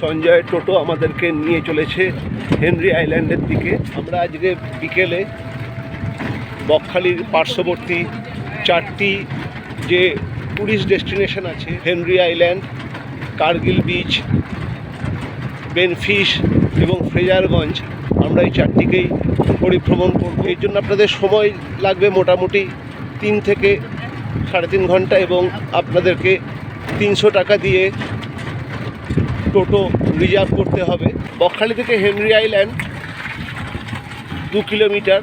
সঞ্জয় টোটো আমাদেরকে নিয়ে চলেছে হেনরি আইল্যান্ডের দিকে। আমরা আজকে বিকেলে বকখালির পার্শ্ববর্তী 4টি যে ট্যুরিস্ট ডেস্টিনেশন আছে, Henry island, Kargil beach, Benfish এবং ফ্রেজারগঞ্জ, আমরা এই 4টিকেই পরিভ্রমণ করব। এর জন্য আপনাদের সময় লাগবে মোটামুটি 3 থেকে 3.5 ঘন্টা এবং আপনাদেরকে 300 টাকা দিয়ে টোটো রিজার্ভ করতে হবে। বকখালি থেকে হেনরি আইল্যান্ড 2 কিলোমিটার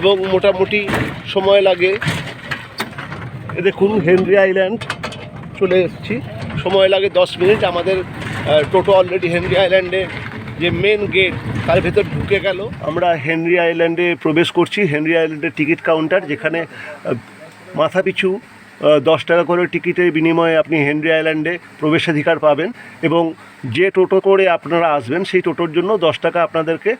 এবং মোটামুটি সময় লাগে, দেখুন হেনরি আইল্যান্ড চলে এসেছি, সময় লাগে 10 মিনিট। আমাদের টোটো অলরেডি হেনরি আইল্যান্ডে যে মেন গেট তার ভেতর ঢুকে গেল। আমরা হেনরি আইল্যান্ডে প্রবেশ করছি। হেনরি আইল্যান্ডের টিকিট কাউন্টার, যেখানে মাথাপিছু 10 টাকা করে টিকিটের বিনিময়ে আপনি হেনরি আইল্যান্ডে প্রবেশাধিকার পাবেন এবং যে টোটো করে আপনারা আসবেন সেই টোটোর জন্য 10 টাকা আপনাদেরকে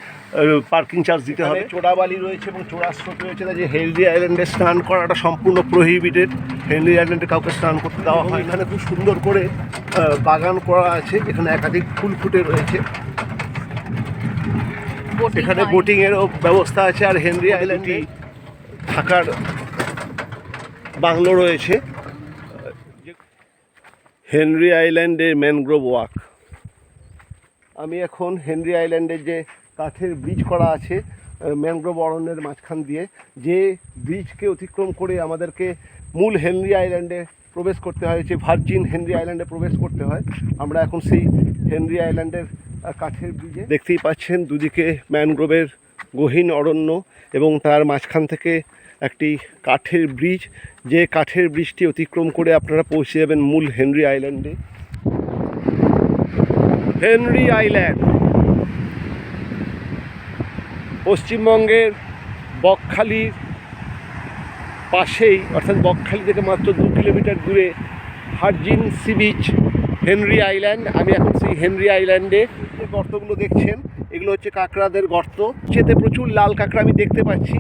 পার্কিং চার্জ দিতে হবে। চোরাবালি রয়েছে এবং চোরা স্রোত রয়েছে, তাই যে হেনরি আইল্যান্ডে স্নান করাটা সম্পূর্ণ প্রহিবিটেড। হেনরি আইল্যান্ডে কাউকে স্নান করতে দেওয়া হয়। এখানে খুব সুন্দর করে বাগান করা আছে, এখানে একাধিক ফুল ফুটে রয়েছে, এখানে বোটিংয়েরও ব্যবস্থা আছে। আর হেনরি আইল্যান্ডে থাকার বাংলো রয়েছে। হেনরি আইল্যান্ডের ম্যানগ্রোভ ওয়াক। আমি এখন হেনরি আইল্যান্ডের যে কাঠের ব্রিজ করা আছে ম্যানগ্রোভ অরণ্যের মাঝখান দিয়ে, যে ব্রিজকে অতিক্রম করে আমাদেরকে মূল হেনরি আইল্যান্ডে প্রবেশ করতে হয়, যে ভার্জিন হেনরি আইল্যান্ডে প্রবেশ করতে হয়, আমরা এখন সেই হেনরি আইল্যান্ডের কাঠের ব্রিজে। দেখতেই পাচ্ছেন দুদিকে ম্যানগ্রোভের গহীন অরণ্য এবং তার মাঝখান থেকে একটি কাঠের ব্রিজ, যে কাঠের ব্রিজটি অতিক্রম করে আপনারা পৌঁছে যাবেন মূল হেনরি আইল্যান্ডে। হেনরি আইল্যান্ড পশ্চিমবঙ্গের বকখালির পাশেই, অর্থাৎ বকখালি থেকে মাত্র 2 কিলোমিটার দূরে virgin sea beach Henry island. আমি এখন সেই হেনরি আইল্যান্ডে যে গর্তগুলো দেখছেন, এগুলো হচ্ছে কাঁকড়াদের গর্ত। যেতে প্রচুর লাল কাঁকড়া আমি দেখতে পাচ্ছি।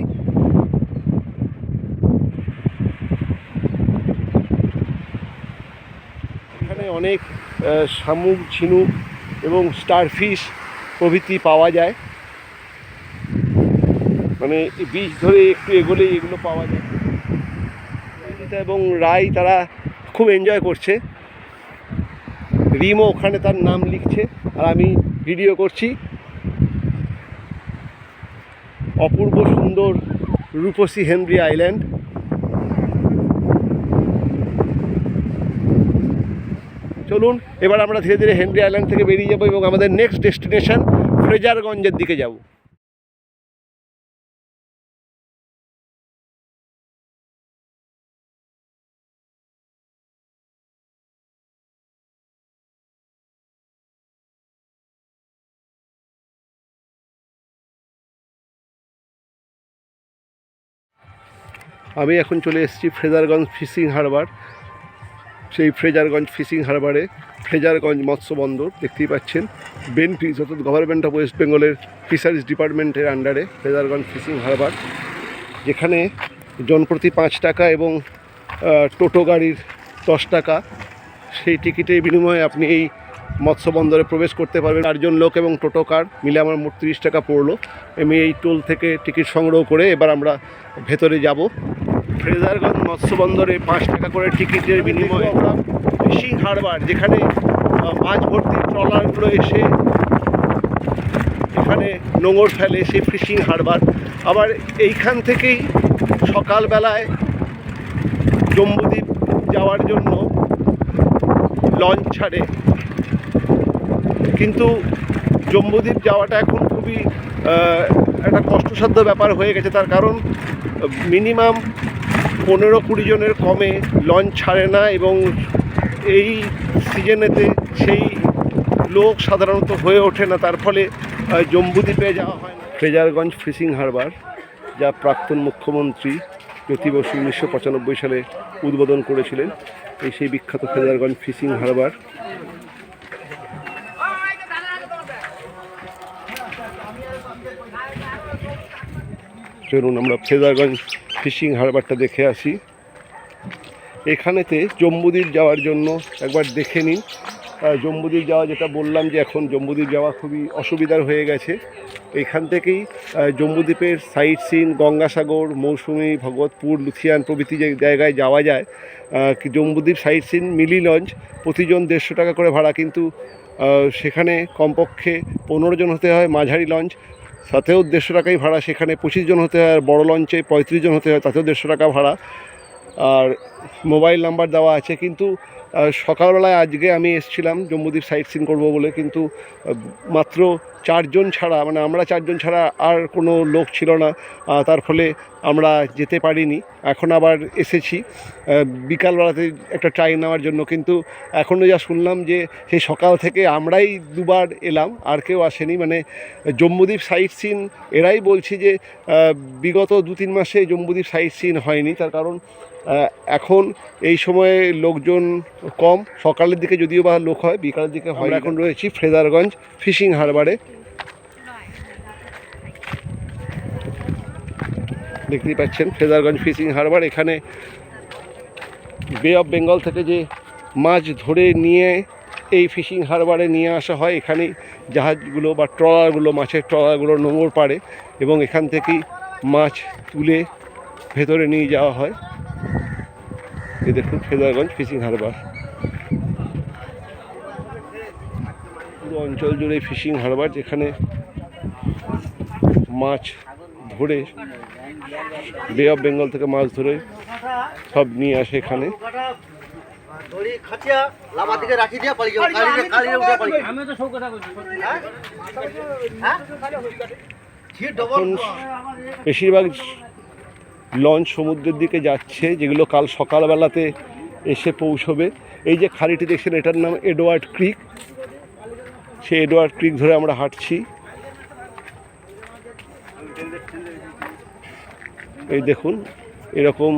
এখানে অনেক শামুক, ঝিনুক এবং স্টারফিশ প্রভৃতি পাওয়া যায়। মানে বিচ ধরে একটু এগোলেই এগুলো পাওয়া যায়। এবং রাই তারা খুব এনজয় করছে। রিমও ওখানে তার নাম লিখছে আর আমি ভিডিও করছি। অপূর্ব সুন্দর রূপসী হেনরি আইল্যান্ড। চলুন এবার আমরা ধীরে ধীরে হেনরি আইল্যান্ড থেকে বেরিয়ে যাব এবং আমাদের নেক্সট ডেস্টিনেশন ফ্রেজারগঞ্জের দিকে যাব। আমি এখন চলে এসেছি ফ্রেজারগঞ্জ ফিশিং হারবার। সেই ফ্রেজারগঞ্জ ফিশিং হারবারে ফ্রেজারগঞ্জ মৎস্য বন্দর দেখতেই পাচ্ছেন। বেনফিশ অর্থাৎ গভর্নমেন্ট অফ ওয়েস্ট বেঙ্গলের ফিশারিজ ডিপার্টমেন্টের আন্ডারে ফ্রেজারগঞ্জ ফিশিং হারবার, যেখানে জনপ্রতি 5 টাকা এবং টোটো গাড়ির 10 টাকা, সেই টিকিটের বিনিময়ে আপনি এই মৎস্য বন্দরে প্রবেশ করতে পারবেন। 4 জন লোক এবং টোটো কার মিলে আমার মোট 30 টাকা পড়লো। আমি এই টোল থেকে টিকিট সংগ্রহ করে এবার আমরা ভেতরে যাব। ফ্রেজারগঞ্জ মৎস্য বন্দরে 5 টাকা করে টিকিটের বিনিময়ে আমরা ফিশিং হারবার, যেখানে মাছ ভর্তি ট্রলারগুলো এসে এখানে নোঙর ফেলে, সেই ফিশিং হারবার। আবার এইখান থেকেই সকালবেলায় জম্বুদ্বীপ যাওয়ার জন্য লঞ্চ ছাড়ে, কিন্তু জম্বুদ্বীপ যাওয়াটা এখন খুবই একটা কষ্টসাধ্য ব্যাপার হয়ে গেছে। তার কারণ মিনিমাম 15-20 জনের কমে লঞ্চ ছাড়ে না এবং এই সিজনেতে সেই লোক সাধারণত হয়ে ওঠে না, তার ফলে জম্বুদ্বীপে যাওয়া হয় না। ফ্রেজারগঞ্জ ফিশিং হারবার, যা প্রাক্তন মুখ্যমন্ত্রী জ্যোতি বসু 1995 সালে উদ্বোধন করেছিলেন, এই সেই বিখ্যাত ফ্রেজারগঞ্জ ফিশিং হারবার। চলুন আমরা ফ্রেজারগঞ্জ ফিশিং হারবারটা দেখে আসি। এখানেতে জম্বুদ্বীপ যাওয়ার জন্য একবার দেখে নিন জম্বুদ্বীপ যাওয়া, যেটা বললাম যে এখন জম্বুদ্বীপ যাওয়া খুবই অসুবিধার হয়ে গেছে। এখান থেকেই জম্বুদ্বীপের সাইট সিন, গঙ্গাসাগর, মৌসুমী, ভগবতপুর, লুথিয়ান প্রভৃতি যে জায়গায় যাওয়া যায়। জম্বুদ্বীপ সাইট সিন মিলি লঞ্চ প্রতিজন 150 টাকা করে ভাড়া, কিন্তু সেখানে কমপক্ষে 15 জন হতে হয়। মাঝারি লঞ্চ তাতেও 150 টাকাই ভাড়া, সেখানে 25 জন হতে হয়। আর বড়ো লঞ্চে 35 জন হতে হয়, তাতেও 150 টাকা ভাড়া। আর মোবাইল নাম্বার দেওয়া আছে। কিন্তু সকালবেলায় আজকে আমি এসেছিলাম জম্বুদ্বীপ সাইট সিন করবো বলে, কিন্তু মাত্র 4 জন ছাড়া, মানে আমরা 4 জন ছাড়া আর কোনো লোক ছিল না। তার ফলে আমরা যেতে পারিনি। এখন আবার এসেছি বিকালবেলাতে একটা ট্রাই নেওয়ার জন্য, কিন্তু এখনও যা শুনলাম যে সেই সকাল থেকে আমরাই 2বার এলাম, আর কেউ আসেনি। মানে জম্বুদ্বীপ সাইট সিন এরাই বলছে যে বিগত 2-3 মাসে জম্বুদ্বীপ সাইট সিন হয়নি। তার কারণ এখন এই সময়ে লোকজন কম, সকালের দিকে যদিও বা লোক হয়, বিকালের দিকে হয়। এখন রয়েছি ফ্রেজারগঞ্জ ফিশিং হারবারে। দেখতেই পাচ্ছেন ফ্রেজারগঞ্জ ফিশিং হারবার। এখানে বে অফ বেঙ্গল থেকে যে মাছ ধরে নিয়ে এই ফিশিং হারবারে নিয়ে আসা হয়, এখানেই জাহাজগুলো বা ট্রলারগুলো, মাছের ট্রলারগুলো নোঙর পাড়ে এবং এখান থেকেই মাছ তুলে ভেতরে নিয়ে যাওয়া হয়। এই দেখুন ফ্রেজারগঞ্জ ফিশিং হারবার। পুরো অঞ্চল জুড়ে ফিশিং হারবার, যেখানে মাছ ধরে বে অফ বেঙ্গল থেকে মাছ ধরে সব নিয়ে আসে এখানে। এখন বেশিরভাগ লঞ্চ সমুদ্রের দিকে যাচ্ছে, যেগুলো কাল সকালবেলাতে এসে পৌঁছবে। এই যে খাড়িটি দেখছেন, এটার নাম এডওয়ার্ড ক্রিক। সেই এডওয়ার্ড ক্রিক ধরে আমরা হাঁটছি। এই দেখুন এরকম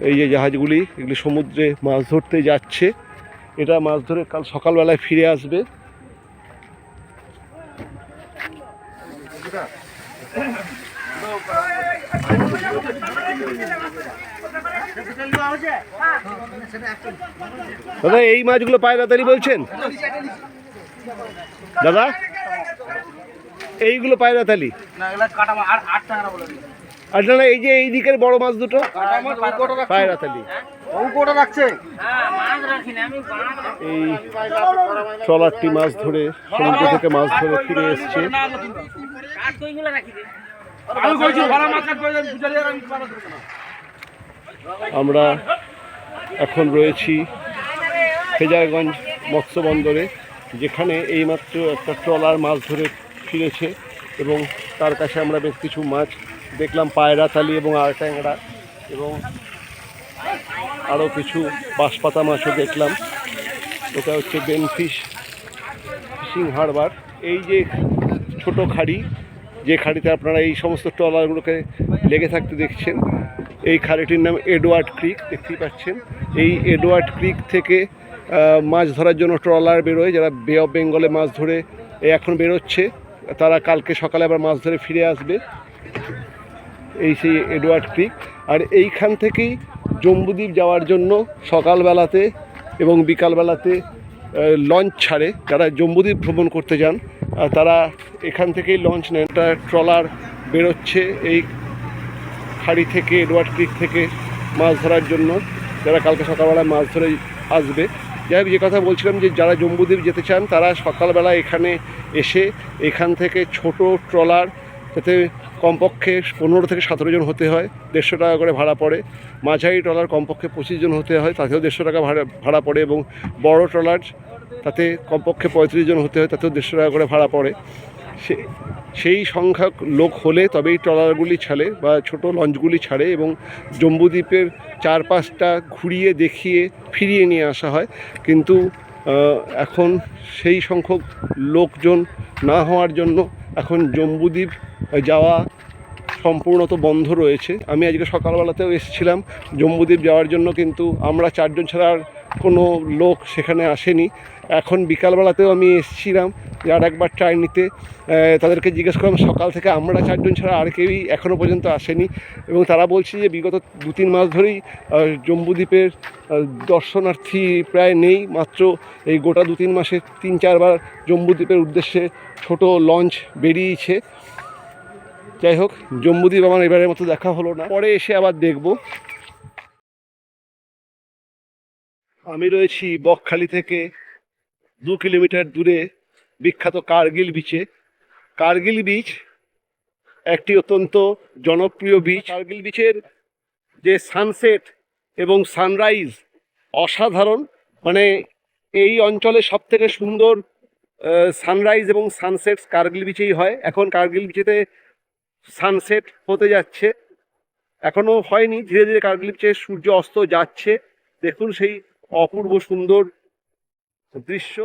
এই যে জাহাজগুলি, এগুলি সমুদ্রে মাছ ধরতে যাচ্ছে। এটা মাছ ধরে কাল সকালবেলায় ফিরে আসবে। দাদা এই মাছগুলো পায়রাতালি বলছেন? দাদা এইগুলো পায়রাতালি? আর না, এই যে এই দিকের বড় মাছ দুটো পায়রাতালি। এই ট্রলারটি মাছ ধরে সমুদ্র থেকে মাছ ধরে ফিরে এসছে। আমরা এখন রয়েছি ফ্রেজারগঞ্জ মৎস্য বন্দরে, যেখানে এইমাত্র একটা ট্রলার মাছ ধরে ফিরেছে এবং তার কাছে আমরা বেশ কিছু মাছ দেখলাম, পায়রাতালি এবং আর ট্যাংরা এবং আরও কিছু বাঁশপাতা মাছও দেখলাম। এটা হচ্ছে বেনফিশ ফিশিং হারবার। এই যে ছোট খাড়ি, যে খাড়িতে আপনারা এই সমস্ত ট্রলারগুলোকে লেগে থাকতে দেখছেন, এই খাড়িটির নাম এডওয়ার্ড ক্রিক। দেখতেই পাচ্ছেন এই এডওয়ার্ড ক্রিক থেকে মাছ ধরার জন্য ট্রলার বেরোয়। যারা বে অফ বেঙ্গলে মাছ ধরে এখন বেরোচ্ছে, তারা কালকে সকালে আবার মাছ ধরে ফিরে আসবে। এই সেই এডওয়ার্ড ক্রিক। আর এইখান থেকেই জম্বুদ্বীপ যাওয়ার জন্য সকালবেলাতে এবং বিকালবেলাতে লঞ্চ ছাড়ে। যারা জম্বুদ্বীপ ভ্রমণ করতে যান তারা এখান থেকেই লঞ্চ নেন। একটা ট্রলার বেরোচ্ছে এই খাড়ি থেকে, এডওয়ার্ড ক্রিক থেকে মাছ ধরার জন্য, যারা কালকে সকালবেলায় মাছ ধরে আসবে। যাই হোক, যে কথা বলছিলাম যে যারা জম্বুদ্বীপ যেতে চান তারা সকালবেলা এখানে এসে এখান থেকে ছোট ট্রলার, যাতে কমপক্ষে 15 থেকে 17 জন হতে হয়, 150 টাকা করে ভাড়া পড়ে। মাঝারি ট্রলার কমপক্ষে 25 জন হতে হয়, তাতেও 150 টাকা ভাড়া পড়ে। এবং বড় ট্রলার তাতে কমপক্ষে 35 জন হতে হয়, তাতেও 150 টাকা করে ভাড়া পড়ে। সেই সংখ্যক লোক হলে তবেই ট্রলারগুলি ছাড়ে বা ছোট লঞ্চগুলি ছাড়ে এবং জম্বুদ্বীপের চারপাশটা ঘুরিয়ে দেখিয়ে ফিরিয়ে নিয়ে আসা হয়। কিন্তু এখন সেই সংখ্যক লোকজন না হওয়ার জন্য এখন জম্বুদ্বীপ যাওয়া সম্পূর্ণত বন্ধ রয়েছে। আমি আজকে সকালবেলাতেও এসেছিলাম জম্বুদ্বীপ যাওয়ার জন্য, কিন্তু আমরা 4 জন ছাড়া আর কোনো লোক সেখানে আসেনি। এখন বিকালবেলাতেও আমি এসেছিলাম যে আর একবার ট্রাই নিতে। তাদেরকে জিজ্ঞেস করলাম সকাল থেকে আমরা 4 জন ছাড়া আর কেউই এখনও পর্যন্ত আসেনি, এবং তারা বলছে যে বিগত 2-3 মাস ধরেই জম্বুদ্বীপের দর্শনার্থী প্রায় নেই। মাত্র এই গোটা 2-3 মাসে 3-4 বার জম্বুদ্বীপের উদ্দেশ্যে ছোট লঞ্চ বেরিয়েছে। যাই হোক, জম্বুদ্বীপ আমার এবারের মতো দেখা হলো না, পরে এসে আবার দেখব। আমি রয়েছি বকখালি থেকে 2 কিলোমিটার দূরে বিখ্যাত কার্গিল বিচে। কার্গিল বিচ একটি অত্যন্ত জনপ্রিয় বিচ। কার্গিল বিচের যে সানসেট এবং সানরাইজ অসাধারণ। মানে এই অঞ্চলে সবথেকে সুন্দর সানরাইজ এবং সানসেট কার্গিল বিচেই হয়। এখন কার্গিল বিচেতে সানসেট হতে যাচ্ছে, এখনও হয়নি, ধীরে ধীরে কার্গিল বিচে সূর্য অস্ত যাচ্ছে। দেখুন সেই অপূর্ব সুন্দর দৃশ্য।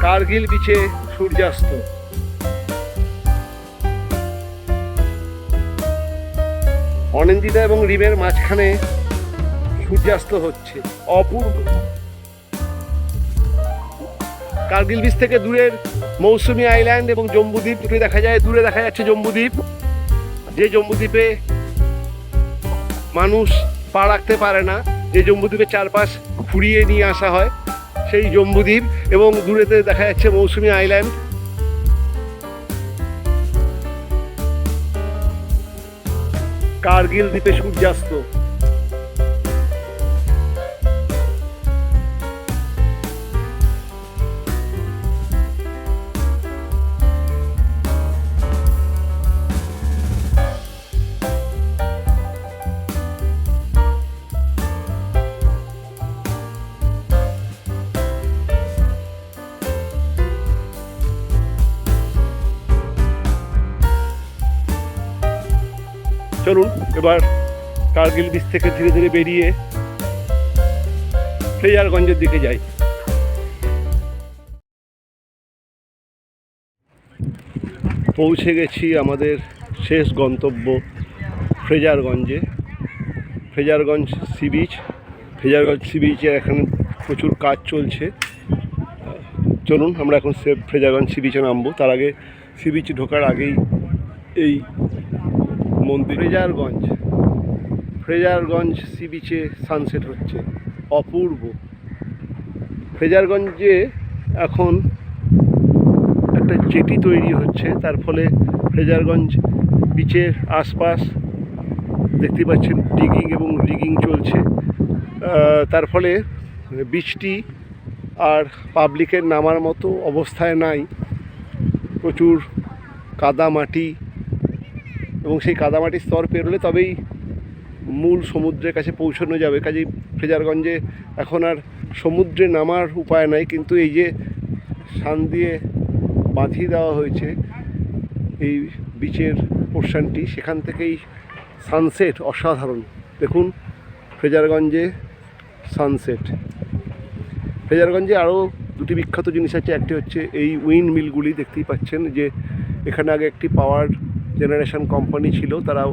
কার্গিল বিচে সূর্যাস্ত। অনিন্দিতা এবং রিমের মাঝখানে সূর্যাস্ত হচ্ছে, অপূর্ব। কার্গিল বিচ থেকে দূরের মৌসুমী আইল্যান্ড এবং জম্বুদ্বীপ দুটো দেখা যায়। দূরে দেখা যাচ্ছে জম্বুদ্বীপ, যে জম্বুদ্বীপে মানুষ পা রাখতে পারে না, যে জম্বুদ্বীপের চারপাশ ঘুরিয়ে নিয়ে আসা হয়, সেই জম্বুদ্বীপ। এবং দূরেতে দেখা যাচ্ছে মৌসুমী আইল্যান্ড। কার্গিল দ্বীপে সূর্যাস্ত। চলুন এবার কার্গিল বিচ থেকে ধীরে ধীরে বেরিয়ে ফ্রেজারগঞ্জের দিকে যাই। পৌঁছে গেছি আমাদের শেষ গন্তব্য ফ্রেজারগঞ্জে। Fraserganj sea beach. Fraserganj sea বিচে এখানে প্রচুর কাজ চলছে। চলুন আমরা এখন ফ্রেজারগঞ্জ সি বিচে নামবো। তার আগে সি বিচ ঢোকার আগেই এই মন্দির। ফ্রেজারগঞ্জ সি বিচে সানসেট হচ্ছে, অপূর্ব। ফ্রেজারগঞ্জে এখন একটা জেটি তৈরি হচ্ছে, তার ফলে ফ্রেজারগঞ্জ বিচের আশপাশ দেখতে পাচ্ছেন ডিগিং এবং রিগিং চলছে। তার ফলে বিচটি আর পাবলিকের নামার মতো অবস্থায় নাই। প্রচুর কাদামাটি, এবং সেই কাদামাটির স্তর পেরোলে তবেই মূল সমুদ্রের কাছে পৌঁছানো যাবে। কাজেই ফ্রেজারগঞ্জে এখন আর সমুদ্রে নামার উপায় নাই, কিন্তু এই যে শান দিয়ে বাঁধিয়ে দেওয়া হয়েছে এই বিচের পোর্শনটি, সেখান থেকেই সানসেট অসাধারণ। দেখুন ফ্রেজারগঞ্জে সানসেট। ফ্রেজারগঞ্জে আরও দুটি বিখ্যাত জিনিস আছে। একটি হচ্ছে এই উইন্ড মিলগুলি, দেখতেই পাচ্ছেন যে এখানে আগে একটি পাওয়ার জেনারেশন কোম্পানি ছিল, তারা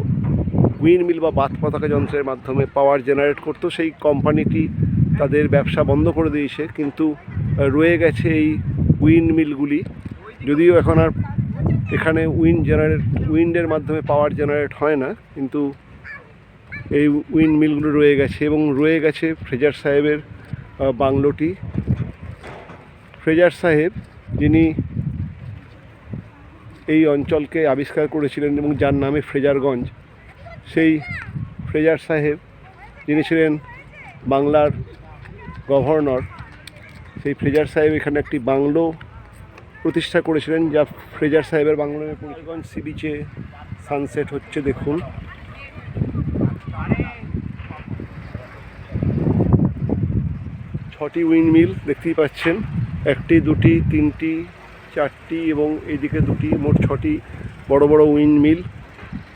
উইন্ড মিল বা বাত পতাকা যন্ত্রের মাধ্যমে পাওয়ার জেনারেট করতো। সেই কোম্পানিটি তাদের ব্যবসা বন্ধ করে দিয়েছে, কিন্তু রয়ে গেছে এই উইন্ড মিলগুলি। যদিও এখন আর এখানে উইন্ডের মাধ্যমে পাওয়ার জেনারেট হয় না, কিন্তু এই উইন্ড মিলগুলো রয়ে গেছে। এবং রয়ে গেছে ফ্রেজার সাহেবের বাংলোটি। ফ্রেজার সাহেব, যিনি এই অঞ্চলকে আবিষ্কার করেছিলেন এবং যার নামে ফ্রেজারগঞ্জ, সেই ফ্রেজার সাহেব, যিনি ছিলেন বাংলার গভর্নর, সেই ফ্রেজার সাহেব এখানে একটি বাংলো প্রতিষ্ঠা করেছিলেন, যা ফ্রেজার সাহেবের বাংলো নামে পরিচিত। সি বিচে সানসেট হচ্ছে দেখুন। ছটি উইন্ডমিল দেখতেই পাচ্ছেন, একটি, দুটি, তিনটি, চারটি এবং এইদিকে দুটি, মোট ছটি বড় বড় উইন্ডমিল।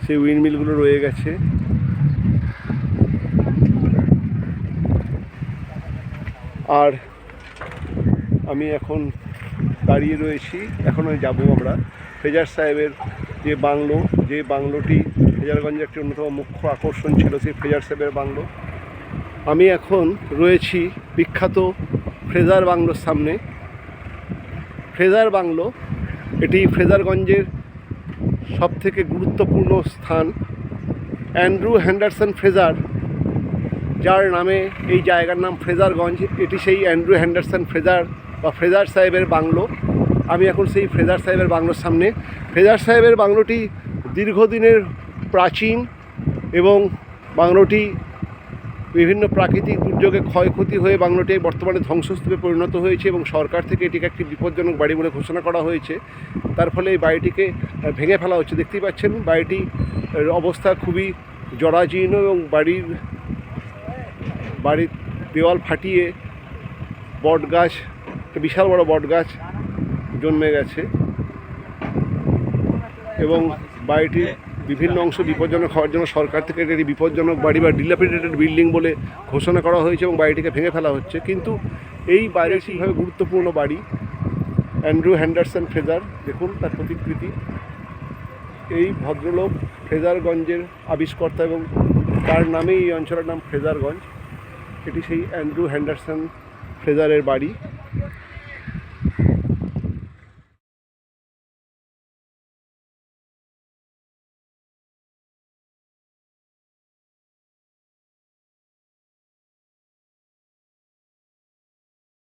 সেই উইন্ডমিলগুলো রয়ে গেছে। আর আমি এখন দাঁড়িয়ে রয়েছি, এখন যাব আমরা ফ্রেজার সাহেবের যে বাংলো, যে বাংলোটি ফ্রেজারগঞ্জের একটি অন্যতম মুখ্য আকর্ষণ ছিল, সেই ফ্রেজার সাহেবের বাংলো। আমি এখন রয়েছি বিখ্যাত ফ্রেজার বাংলোর সামনে। ফ্রেজার বাংলো এটি ফ্রেজারগঞ্জের সবথেকে গুরুত্বপূর্ণ স্থান। অ্যান্ড্রু হ্যান্ডারসন ফ্রেজার, যার নামে এই জায়গার নাম ফ্রেজারগঞ্জ, এটি সেই অ্যান্ড্রু হ্যান্ডারসন ফ্রেজার বা ফ্রেজার সাহেবের বাংলো। আমি এখন সেই ফ্রেজার সাহেবের বাংলোর সামনে। ফ্রেজার সাহেবের বাংলোটি দীর্ঘদিনের প্রাচীন এবং বাংলোটি বিভিন্ন প্রাকৃতিক দুর্যোগে ক্ষয়ক্ষতি হয়ে বাংলোটি বর্তমানে ধ্বংসস্তূপে পরিণত হয়েছে এবং সরকার থেকে এটিকে একটি বিপজ্জনক বাড়ি বলে ঘোষণা করা হয়েছে। তার ফলে এই বাড়িটিকে ভেঙে ফেলা হচ্ছে। দেখতেই পাচ্ছেন বাড়িটির অবস্থা খুবই জরাজীর্ণ এবং বাড়ির দেওয়াল ফাটিয়ে বট গাছ, বিশাল বড় বট গাছ জন্মে গেছে এবং বাড়িটির বিভিন্ন অংশ বিপজ্জনক হওয়ার জন্য সরকার থেকে এটি বিপজ্জনক বাড়ি বা ডিলাপিডেটেড বিল্ডিং বলে ঘোষণা করা হয়েছে এবং বাড়িটিকে ভেঙে ফেলা হচ্ছে। কিন্তু এই বাড়িটি সেইভাবে গুরুত্বপূর্ণ বাড়ি, অ্যান্ড্রু হ্যান্ডারসন ফ্রেজার, দেখুন তার প্রতিকৃতি। এই ভদ্রলোক ফ্রেজারগঞ্জের আবিষ্কর্তা এবং তার নামেই এই অঞ্চলের নাম ফ্রেজারগঞ্জ। এটি সেই অ্যান্ড্রু হ্যান্ডারসন ফ্রেজারের বাড়ি।